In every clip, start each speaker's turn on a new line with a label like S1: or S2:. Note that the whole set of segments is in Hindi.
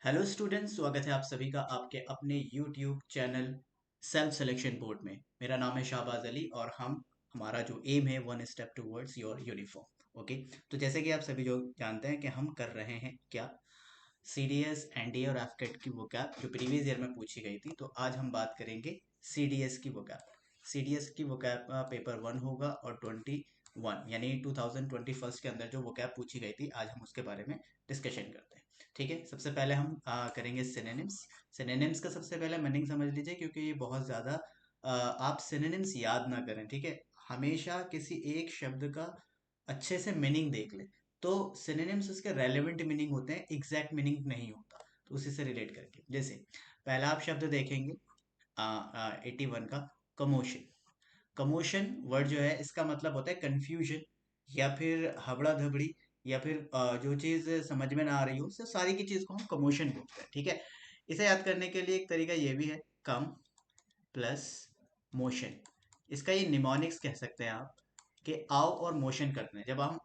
S1: हेलो स्टूडेंट्स, स्वागत है आप सभी का आपके अपने YouTube channel self selection board में। मेरा नाम है शाहबाज अली और हमारा जो एम है one step towards your uniform. Okay, तो जैसे कि आप सभी जो जानते हैं कि हम कर रहे हैं क्या, सीडीएस एनडीए और एफकेट की वोकैब जो प्रीवियस ईयर में पूछी गई थी। तो आज हम बात करेंगे सीडीएस की वोकैब। सीडीएस की वोकैब पेपर 1 होगा और 21 यानी 2021 के अंदर जो वोकैब पूछी गई थी, आज हम उसके बारे में डिस्कशन करते हैं। ठीक है, सबसे पहले हम करेंगे सिनोनिम्स। सिनोनिम्स का सबसे पहले मीनिंग समझ लीजिए, क्योंकि ये बहुत ज़्यादा आप सिनोनिम्स याद ना करें। ठीक है, हमेशा किसी एक शब्द का अच्छे से मीनिंग देख ले। तो सिनोनिम्स उसके रेलेवेंट मीनिंग होते हैं, एग्जैक्ट मीनिंग नहीं होता। तो उसी से रिलेट करके जैसे पहला आप शब्द देखेंगे 81 का, कमोशन। कमोशन वर्ड जो है इसका मतलब होता है कंफ्यूजन या फिर हबड़ा धबड़ी, या फिर जो चीज़ समझ में ना आ रही हो, उससे सारी की चीज़ को हम कमोशन बोलते हैं। ठीक है, इसे याद करने के लिए एक तरीका ये भी है, कम प्लस मोशन। इसका ये निमोनिक्स कह सकते हैं आप, कि आओ और मोशन करते हैं। जब हम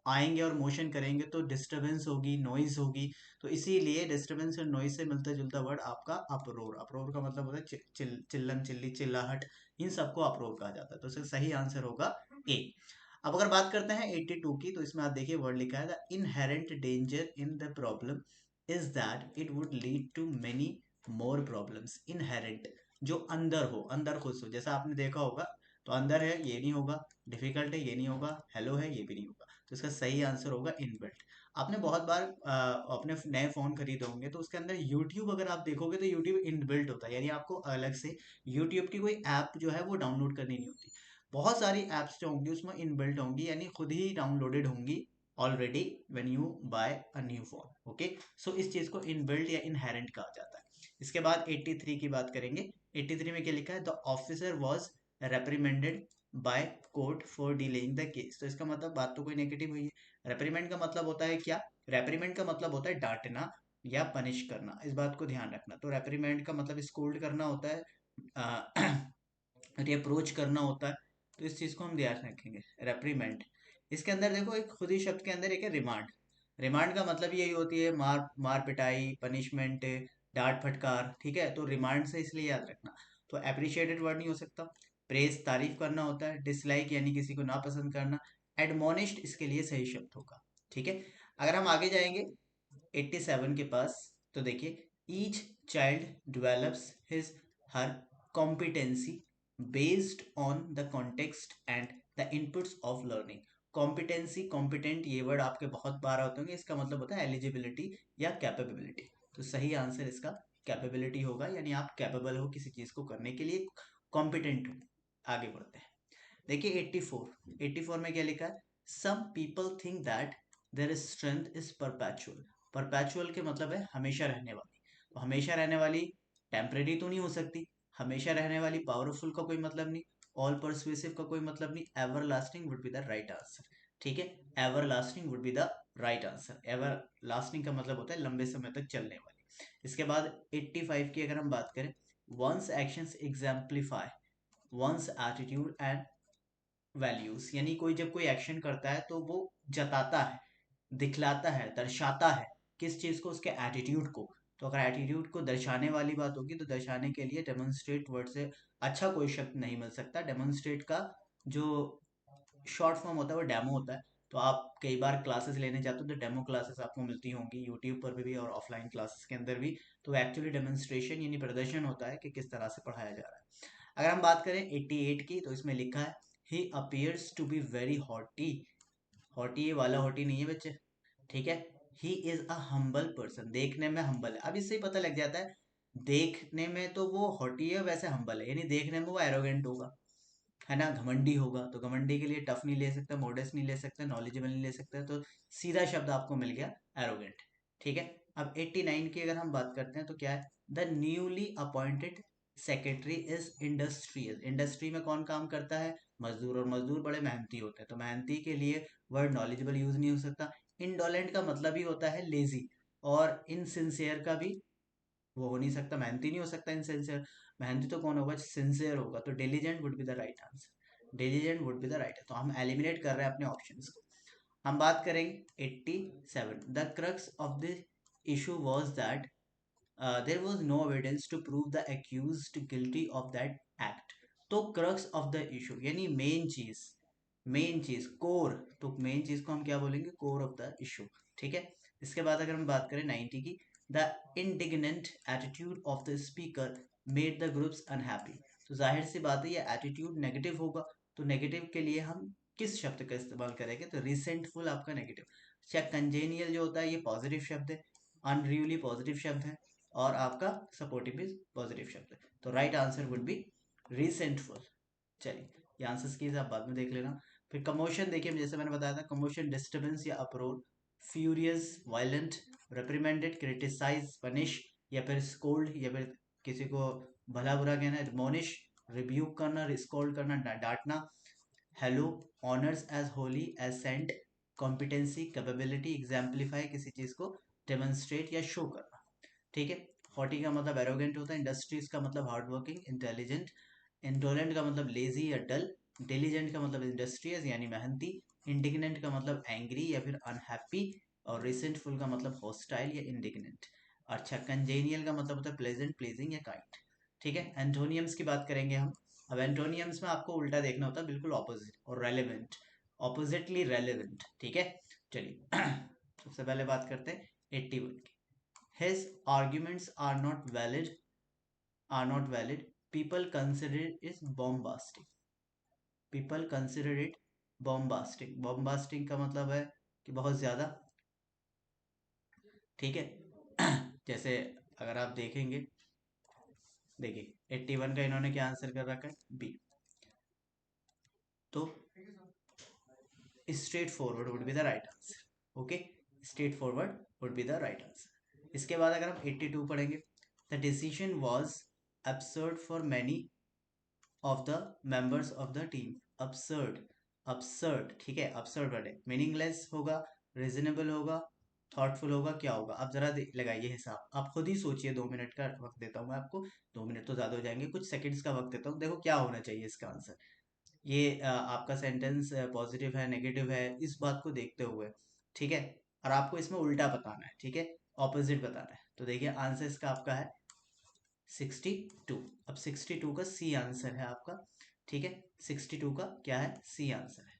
S1: आएंगे और मोशन करेंगे तो डिस्टरबेंस होगी, नॉइज होगी। तो इसीलिए डिस्टरबेंस और नॉइज से मिलता जुलता वर्ड आपका अप्रोर। अप्रोर का मतलब होता है चिल्लम चिल्ली चिल्लाहट, इन सबको अप्रोर कहा जाता है। तो इसका सही आंसर होगा ए। अब अगर बात करते हैं 82 की, तो इसमें आप देखिए वर्ड लिखा है, the inherent danger in the problem is that it would lead to many more problems. Inherent जो अंदर हो, अंदर खुश हो, जैसा आपने देखा होगा। तो अंदर है ये नहीं होगा, डिफिकल्ट है ये नहीं होगा, हेलो है ये भी नहीं होगा। तो इसका सही आंसर होगा इनबिल्ट। आपने बहुत बार अपने नए फोन खरीदे होंगे, तो उसके अंदर यूट्यूब अगर आप देखोगे तो यूट्यूब इनबिल्ट होता है, यानी आपको अलग से यूट्यूब की कोई ऐप जो है वो डाउनलोड करनी नहीं होती। बहुत सारी ऐप्स जो होंगी उसमें इनबिल्ट होंगी, यानी खुद ही डाउनलोडेड होंगी already when you buy a new phone. Okay, so इस चीज को इनबिल्ट या इनहेरेंट कहा जाता है। इसके बाद 83 की बात करेंगे। 83 में क्या लिखा है, the officer was reprimanded by court for delaying the case. तो इसका मतलब बात तो कोई नेगेटिव हुई है। रेप्रीमेंड का मतलब होता है क्या, रेप्रीमेंड का मतलब होता है डांटना या पनिश करना। इस बात को ध्यान रखना। तो रेप्रीमेंड का मतलब स्कोल्ड करना होता है, रिप्रोच करना होता है। तो इस चीज को हम ध्यान रखेंगे, रेप्रीमेंड। इसके अंदर देखो, एक खुद ही शब्द के अंदर एक है रिमांड। रिमांड का मतलब यही होती है मार मार पिटाई, पनिशमेंट, डांट फटकार। ठीक है, तो रिमांड से इसलिए याद रखना। तो अप्रिशिएटेड वर्ड नहीं हो सकता। प्रेज तारीफ करना होता है, डिसलाइक यानी किसी को नापसंद करना, एडमोनिश्ड इसके लिए सही शब्द होगा। ठीक है, अगर हम आगे जाएंगे 87 के पास, तो देखिए, each child develops his her competency based on the context and the inputs of learning. Competency, competent ये वर्ड आपके बहुत बार होते होंगे। इसका मतलब होता है एलिजिबिलिटी या कैपेबिलिटी। तो सही आंसर इसका कैपेबिलिटी होगा, यानी आप कैपेबल हो किसी चीज को करने के लिए, कॉम्पिटेंट हो। आगे बढ़ते हैं, देखिए 84। 84 में क्या लिखा है, some people think that their strength is perpetual. Perpetual के मतलब है हमेशा रहने वाली। तो हमेशा रहने वाली टेम्परेरी तो नहीं हो सकती। हमेशा रहने वाली पावरफुल का कोई मतलब नहीं, ऑल परसुएसिव का कोई मतलब नहीं, ever lasting would be the right answer. ठीक है, ever lasting would be the right answer. Ever lasting का मतलब होता है लंबे समय तक चलने वाली। इसके बाद 85 की अगर हम बात करें, one's actions exemplify one's attitude and values. यानी कोई जब कोई एक्शन करता है तो वो जताता है, दिखलाता है, दर्शाता है किस चीज को, उसके एटीट्यूड को। तो अगर एटीट्यूड को दर्शाने वाली बात होगी, तो दर्शाने के लिए डेमोन्स्ट्रेट वर्ड से अच्छा कोई शब्द नहीं मिल सकता। डेमोन्स्ट्रेट का जो शॉर्ट फॉर्म होता है वो डेमो होता है। तो आप कई बार क्लासेस लेने जाते हो तो डेमो क्लासेस आपको मिलती होंगी यूट्यूब पर भी और ऑफलाइन क्लासेस के अंदर भी। तो एक्चुअली डेमोन्स्ट्रेशन यानी प्रदर्शन होता है कि किस तरह से पढ़ाया जा रहा है। अगर हम बात करें 88 की, तो इसमें लिखा है, he appears to be very haughty. Haughty ये वाला हॉटी नहीं है बच्चे। ठीक है, he is a humble person, देखने में हम्बल है। अब इससे ही पता लग जाता है, देखने में तो वो हॉटी है, वैसे हम्बल है, यानी देखने में वो एरोगेंट होगा, है ना, घमंडी होगा। तो घमंडी के लिए टफ नहीं ले सकते, मॉडेस्ट नहीं ले सकते, नॉलेजेबल नहीं ले सकते। तो सीधा शब्द आपको मिल गया, एरोगेंट। ठीक है, अब 89 की अगर हम बात करते हैं, तो क्या है, the newly appointed secretary is industrial. Industry में कौन काम करता है, मजदूर, और मजदूर बड़े मेहनती होते हैं। तो मेहनती के लिए वर्ड नॉलेजेबल यूज नहीं हो सकता। इंडोलेंट का मतलब ही होता है लेजी, और इनसिंसियर का भी वो हो नहीं सकता, मेहनती नहीं हो सकता इनसिंसियर। मेहनती तो कौन होगा, सिंसियर होगा। तो diligent would be the right answer. Diligent would be the right. तो हम एलिमिनेट कर रहे हैं अपने ऑप्शंस को। हम बात करेंगे 87, the crux of the issue was that there was no evidence to prove the accused guilty of that act. तो क्रक्स ऑफ द इशू यानी मेन चीज कोर, तो मेन चीज को हम क्या बोलेंगे, कोर ऑफ द इशू। ठीक है। इसके बाद अगर हम बात करें 90 की, the indignant attitude of the speaker made the groups unhappy. तो जाहिर सी बात है ये एटीट्यूड नेगेटिव होगा, तो नेगेटिव के लिए हम किस शब्द का इस्तेमाल करेंगे, तो रिसेंटफुल आपका नेगेटिव। अच्छा, कंजेनियल जो होता है ये पॉजिटिव शब्द है, अनरियली पॉजिटिव शब्द है, और आपका सपोर्टिव भी पॉजिटिव शब्द है। तो right answer would be resentful. चलिए, ये आंसर्स की आप बाद में देख लेना। फिर कमोशन देखिए, जैसे मैंने बताया था, कमोशन डिस्टर्बेंस या uproar, furious, violent, reprimanded, criticise, punish, या फिर स्कोल्ड, या फिर किसी को भला बुरा कहना, एडमोनिश, रिब्यूक करना, स्कोल्ड करना, डांटना। Hello, honours as holy as saint, competency, capability, exemplify, किसी चीज को डेमोन्स्ट्रेट या शो करना। ठीक है। 40 का मतलब एरोगेंट होता है, इंडस्ट्रीज का मतलब हार्ड वर्किंग, इंटेलिजेंट, इंडोलेंट का मतलब लेजी या डल, डिलीजेंट का मतलब इंडस्ट्रियस यानी मेहनती, इंडिग्नेंट का मतलब एंग्री या फिर अनहैप्पी, और रिसेंटफुल का मतलब हॉस्टाइल या इंडिग्नेंट। अच्छा, कंजेनियल का मतलब होता है प्लेजेंट, प्लीजिंग या काइंड। ठीक है। एंटोनियम्स की बात करेंगे हम। अब एंटोनियम्स में आपको उल्टा देखना होता है, बिल्कुल ऑपोजिट, और रेलेवेंट, ऑपोजिटली रेलेवेंट। ठीक है। चलिए सबसे पहले बात करते हैं 81 की। His arguments are not valid. People consider it bombastic. People consider it bombastic. Bombastic का मतलब है कि बहुत ज्यादा। ठीक है। जैसे अगर आप देखेंगे, देखिए 81 का इन्होंने क्या आंसर कर रखा है, बी। तो straight forward would be the right answer. Okay, straight forward would be the right answer. इसके बाद अगर हम 82 पढ़ेंगे, the decision was absurd for many of the members of the team। absurd, absurd, ठीक है, absurd वर्ड है, मीनिंगलेस होगा, रीजनेबल होगा, थॉटफुल होगा, क्या होगा, आप जरा लगाइए हिसाब, आप खुद ही सोचिए। 2 मिनट का वक्त देता हूँ मैं आपको, 2 मिनट तो ज्यादा हो जाएंगे, कुछ सेकंड्स का वक्त देता हूँ, देखो क्या होना चाहिए इसका आंसर। ये आपका सेंटेंस पॉजिटिव है, नेगेटिव है, इस बात को देखते हुए। ठीक है। और आपको इसमें उल्टा बताना है, ठीक है, ऑपोजिट बताना है। तो देखिए आंसर इसका आपका है 62। अब 62 का सी आंसर है आपका। ठीक है। 62 का क्या है, सी आंसर है।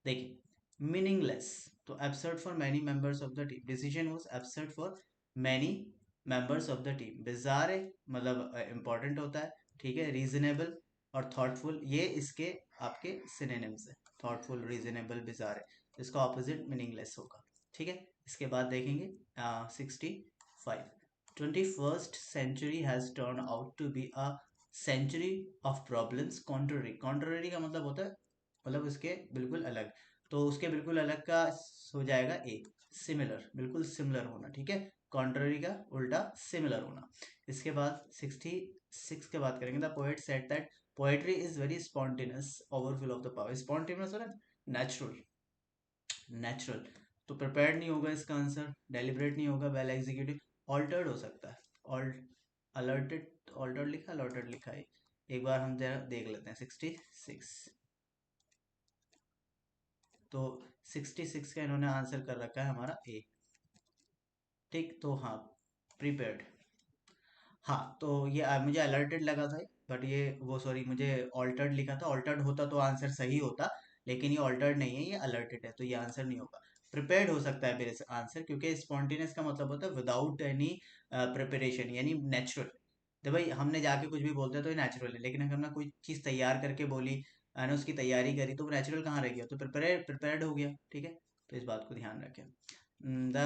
S1: देखिए मीनिंगलेस, तो absurd for many members of the team, decision was absurd for many members of the team. Bizarre है मतलब इंपॉर्टेंट होता है। ठीक है। रीजनेबल और थॉटफुल, ये इसके आपके सिनोनिम्स है, थॉटफुल, रीजनेबल, बिजार है, इसका ऑपोजिट मीनिंगलेस होगा। ठीक है। इसके बाद देखेंगे 65, 21st century has turned out to be a century of problems। contrary, contrary का मतलब होता है, मतलब उसके बिल्कुल अलग, तो उसके बिल्कुल अलग का हो जाएगा ए, सिमिलर, बिल्कुल सिमिलर होना। ठीक है। कॉन्ट्ररी का उल्टा सिमिलर होना। इसके बाद 66 के बात करेंगे, the poet said that poetry is very spontaneous, overfull of the power. Spontaneous होना, नेचुरल, नेचुरल, तो प्रिपेयर्ड नहीं होगा इसका आंसर, डेलिबरेट नहीं होगा, वेल एग्जीक्यूटिव, ऑल्टर्ड हो सकता है, ऑल्ट, अलर्टेड, ऑल्टर्ड लिखा, अलर्टेड लिखा है। एक बार हम जरा देख लेते हैं 66। तो 66 का इन्होंने आंसर कर रखा है हमारा ए। ठीक, तो हाँ, प्रिपेयर्ड। हाँ, तो ये मुझे अलर्टेड लगा था, बट ये वो सॉरी, मुझे ऑल्टर्ड लिखा था, ऑल्टर्ड होता तो आंसर सही होता, लेकिन ये ऑल्टर्ड नहीं है, ये अलर्टेड है, तो ये आंसर नहीं होगा। प्रिपेयर्ड हो सकता है मेरे से आंसर, क्योंकि स्पॉन्टेनियस का मतलब होता है विदाउट एनी प्रिपरेशन, यानी नेचुरल। तो भाई हमने जाके कुछ भी बोलते हैं तो ये नेचुरल है, लेकिन अगर हमने कोई चीज़ तैयार करके बोली, मैंने उसकी तैयारी करी, तो वो नेचुरल कहाँ रह गया, तो प्रिपेयर्ड हो गया। ठीक है। तो इस बात को ध्यान रखें। The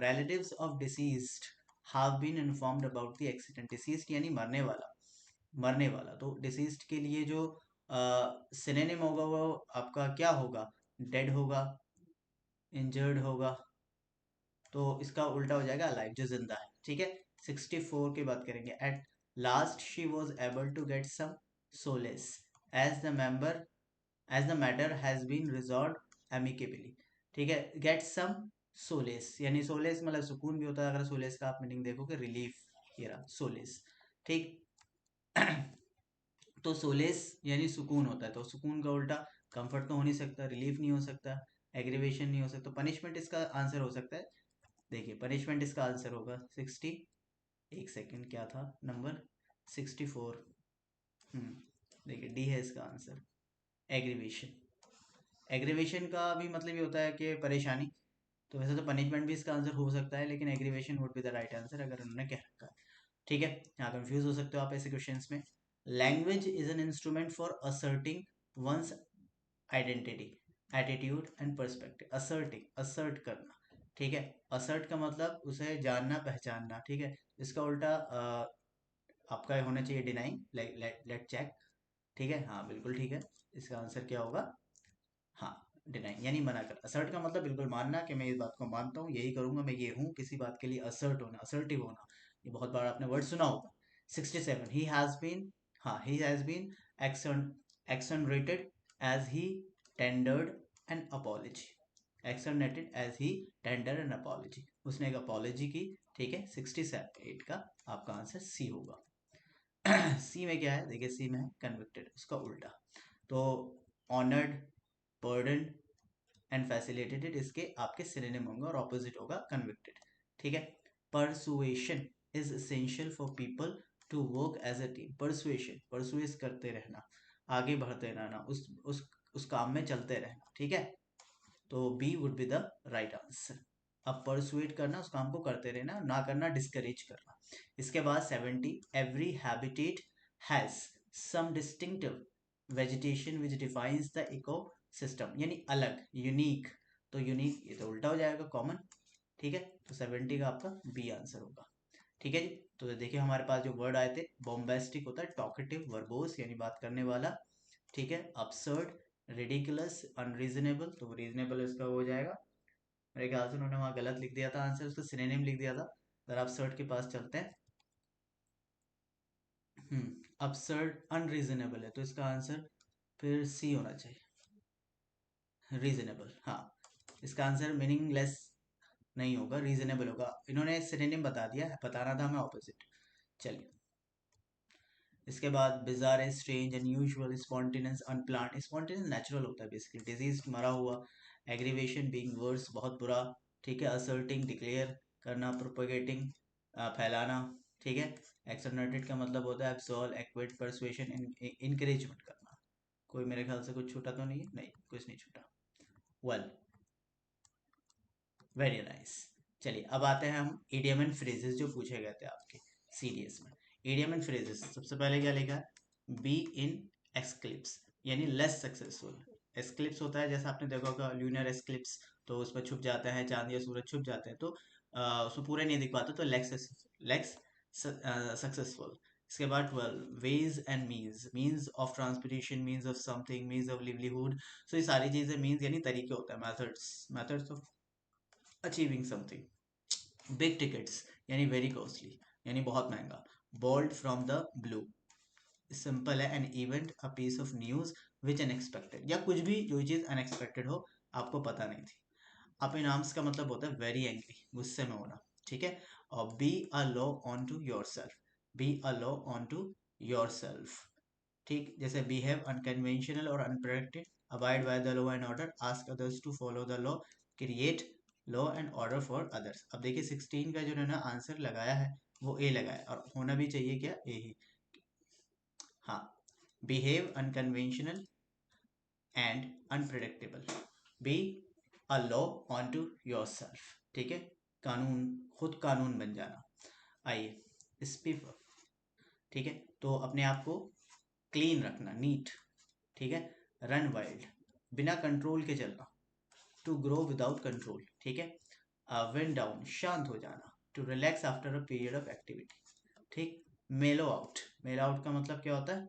S1: relatives of deceased have been informed about the accident। deceased यानी मरने वाला, मरने वाला, तो deceased के लिए जो सिनोनिम होगा वो आपका क्या होगा, डेड होगा, इंजर्ड होगा, तो इसका उल्टा हो जाएगा अलाइव, जो जिंदा है। ठीक है। 64 की बात करेंगे, at last she was able to get some solace as the member as the matter has been resolve amicably. ठीक है। गेट सम सोलेस, यानी सोलेस मतलब सुकून भी होता है, अगर सोलेस का आप मीनिंग देखोगे रिलीफ, ये रहा सोलेस। ठीक। तो सोलेस यानी सुकून होता है, तो सुकून का उल्टा कंफर्ट तो हो नहीं सकता, रिलीफ नहीं हो सकता, एग्रीवेशन नहीं हो सकता, पनिशमेंट इसका आंसर हो सकता है। देखिए पनिशमेंट इसका आंसर होगा 65। एक सेकंड, क्या था नंबर? 64। देखिए डी है इसका आंसर, एग्रीवेशन। एग्रीवेशन का भी मतलब ये होता है कि परेशानी। तो वैसे तो पनिशमेंट भी इसका आंसर हो सकता है, लेकिन aggravation would be the right answer अगर उन्होंने कह रखा है। ठीक है, यहाँ कंफ्यूज हो सकते हो आप ऐसे क्वेश्चंस में। Language is an instrument for asserting one's identity, attitude and perspective. Asserting, assert करना। ठीक है, असर्ट का मतलब उसे जानना, पहचानना। ठीक है, इसका उल्टा आपका होना चाहिए डिनाइंग। Late check. ठीक है, हाँ बिल्कुल ठीक है। इसका आंसर क्या होगा? हाँ, डिनाइंग यानी मना कर। असर्ट का मतलब बिल्कुल मानना कि मैं इस बात को मानता हूँ, यही करूंगा, मैं ये हूँ। किसी बात के लिए असर्ट होना, असर्टिव होना, ये बहुत बार आपने वर्ड सुना होगा। 67, ही हैज बीन, हाँ he has been exonerated as he tendered an apology। exonerated as he tendered an apology, उसने एक अपॉलोजी की। ठीक है, 67 का आपका आंसर सी होगा। सी में क्या है? देखिए सी में है कन्विक्टेड, उसका उल्टा। तो ऑनर्ड, बर्डन एंड फैसिलिटेटेड इसके आपके सिनोनिम होंगे और ऑपोजिट होगा कन्विक्टेड। ठीक है, persuasion is essential for people to work as a team. Persuasion, persuade करते रहना, आगे बढ़ते रहना, उस काम में चलते रहना। ठीक है, तो B would be the right answer. अब परसुएट करना, उस काम को करते रहना, ना करना डिस्करेज करना। इसके बाद 70, every habitat has some distinctive vegetation which defines the eco system, यानी अलग, यूनिक। तो यूनिक ये तो उल्टा हो जाएगा, कॉमन। ठीक है, तो 70 का आपका बी आंसर होगा। ठीक है जी, तो देखिए हमारे पास जो वर्ड आए थे, बॉम्बेस्टिक होता है टॉकेटिव, वर्बोस यानी बात करने वाला। ठीक है, अपसर्ड, रिडिकुलस, अनरीजनेबल, तो रीजनेबल इसका हो जाएगा। मेरे ख्याल से उन्होंने वहां गलत लिख दिया था आंसर, उसका सिनोनिम लिख दिया था। अगर अपसर्ड के पास चलते हैं, अपसर्ड अनरीजनेबल है, तो इसका आंसर फिर सी होना चाहिए, रीजनेबल। हाँ, इसका आंसर मीनिंगलेस नहीं होगा, रीजनेबल होगा। इन्होंने सिनोनिम बता दिया है, बताना था हमें ऑपोजिट। चलिए, इसके बाद bizarre, strange, unusual, spontaneous, unplanned. Spontaneous natural होता है बेसिकली, डिजीज मरा हुआ। एग्रीवेशन बीइंग वर्स, बहुत बुरा। ठीक है, असर्टिंग डिक्लेयर करना, प्रोपेगेटिंग फैलाना। ठीक है, एक्सटर्नेटेड का मतलब होता है एब्सॉल्व, एक्विट, परसुएशन, इनकरेजमेंट करना। कोई मेरे ख्याल से कुछ छूटा तो नहीं है? नहीं, कुछ नहीं छूटा। Well, very nice. चलिए अब आते हैं हम इडियम एंड फ्रेजेस जो पूछे गए थे आपके सीडीएस में। इडियम एंड फ्रेजेस, सबसे पहले क्या लिखा है? बी इन एक्सक्लिप्स, यानी लेस सक्सेसफुल। एक्सक्लिप्स होता है, जैसे आपने देखा होगा ल्यूनर एक्सक्लिप्स, तो उस पर छुप जाते हैं, चांद या सूरज छुप जाते हैं, तो उसको पूरे नहीं दिख पाते, तो लेक्स सक्सेसफुल। इसके बाद 12, ways and means, means of transportation, means of something, means of livelihood. So ये सारी चीजें मीन्स यानी तरीके होता है, methods, methods of achieving something. Big tickets यानी वेरी कॉस्टली, यानी बहुत महंगा। Bolt from the blue, simple है, an event, a piece of news which unexpected, या कुछ भी जो चीज अनएक्सपेक्टेड हो, आपको पता नहीं थी। अप इन आर्म्स का मतलब होता है वेरी एंग्री, गुस्से में होना। ठीक है, और be a law on to yourself, be a law on to yourself. ठीक, जैसे बिहेव अनकन्वेंशनल और unproductive, abide by the law and order, ask others to follow the law, create law and order for others. अब देखिए 16 का जो उन्होंने आंसर लगाया है वो ए लगाया, और होना भी चाहिए क्या? ए ही। हाँ, behave unconventional and unpredictable, be a law on to yourself. ठीक है, कानून, खुद कानून बन जाना। आइए स्पीक। ठीक है, तो अपने आप को क्लीन रखना, नीट। ठीक है, रन वाइल्ड, बिना कंट्रोल के चलना। To grow without control. ठीक है, विंड डाउन, शांत हो जाना। To relax after a period of activity. ठीक, मेलो आउट, मेलो आउट का मतलब क्या होता है?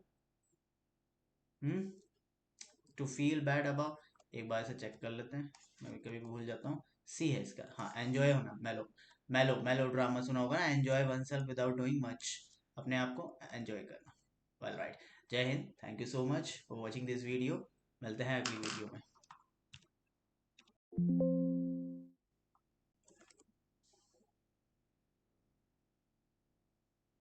S1: टू फील बैड अबाउट, एक बार से चेक कर लेते हैं, मैं कभी भूल जाता हूँ। सी है इसका, हाँ, एंजॉय होना, मेलो। मेलो ड्रामा सुना होगा ना, enjoy one self without doing much, अपने आप को एंजॉय करना। वेल राइट, जय Hind, thank you so much for watching this video. मिलते हैं अगली वीडियो में।